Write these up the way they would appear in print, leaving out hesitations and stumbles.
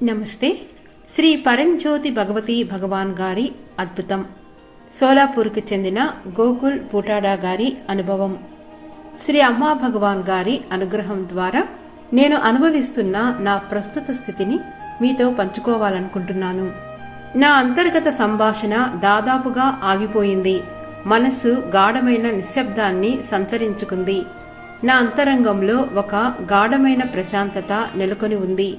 నమస్తే. శ్రీ పరంజ్యోతి భగవతి భగవాన్ గారి అద్భుతం. సోలాపూర్కి చెందిన గోకుల్ పూటాడా గారి అనుభవం. శ్రీ అమ్మా భగవాన్ గారి అనుగ్రహం ద్వారా నేను అనుభవిస్తున్న నా ప్రస్తుత స్థితిని మీతో పంచుకోవాలనుకుంటున్నాను. నా అంతర్గత సంభాషణ దాదాపుగా ఆగిపోయింది. మనసు గాఢమైన నిశ్శబ్దాన్ని సంతరించుకుంది. నా అంతరంగంలో ఒక గాఢమైన ప్రశాంతత నెలకొని ఉంది.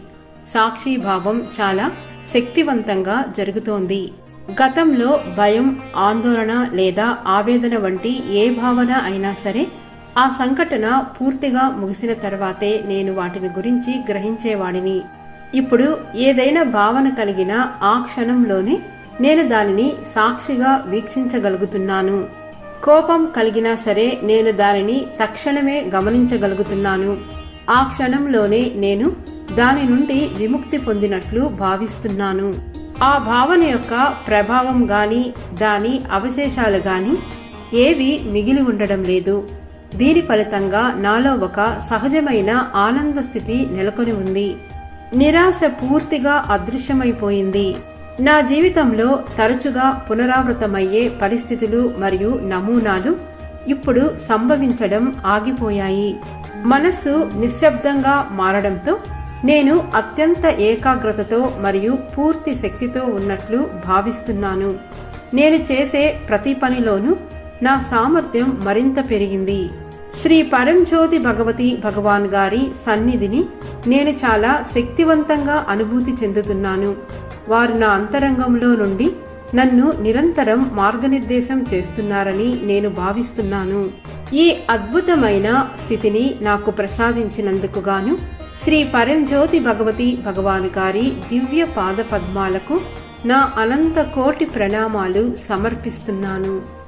సాక్షిభావం చాలా శక్తివంతంగా జరుగుతోంది. గతంలో భయం, ఆందోళన లేదా ఆవేదన వంటి ఏ భావన అయినా సరే ఆ సంఘటన పూర్తిగా ముగిసిన తర్వాతే నేను వాటిని గురించి గ్రహించేవాడిని. ఇప్పుడు ఏదైనా భావన కలిగిన ఆ క్షణంలోనే నేను దానిని సాక్షిగా వీక్షించగలుగుతున్నాను. కోపం కలిగినా సరే నేను దానిని తక్షణమే గమనించగలుగుతున్నాను. ఆ క్షణంలోనే నేను దాని నుండి విముక్తి పొందినట్లు భావిస్తున్నాను. ఆ భావన యొక్క ప్రభావం గాని దాని అవశేషాలు గాని ఏవి మిగిలి ఉండడం లేదు. దీని ఫలితంగా నాలో ఒక సహజమైన ఆనంద స్థితి నెలకొని ఉంది. నిరాశ పూర్తిగా అదృశ్యమైపోయింది. నా జీవితంలో తరచుగా పునరావృతమయ్యే పరిస్థితులు మరియు నమూనాలు ఇప్పుడు సంభవించడం ఆగిపోయాయి. మనస్సు నిశ్శబ్దంగా మారడంతో నేను అత్యంత ఏకాగ్రతతో మరియు పూర్తి శక్తితో ఉన్నట్లు భావిస్తున్నాను. నేను చేసే ప్రతి పనిలోనూ నా సామర్థ్యం మరింత పెరిగింది. శ్రీ పరంజ్యోతి భగవతి భగవాన్ గారి సన్నిధిని నేను చాలా శక్తివంతంగా అనుభూతి చెందుతున్నాను. వారు నా అంతరంగంలో నుండి నన్ను నిరంతరం మార్గనిర్దేశం చేస్తున్నారని నేను భావిస్తున్నాను. ఈ అద్భుతమైన స్థితిని నాకు ప్రసాదించినందుకు గాను శ్రీ పరంజ్యోతి భగవతి భగవాన్ గారి దివ్య పాద పద్మాలకు నా అనంత కోటి ప్రణామాలు సమర్పిస్తున్నాను.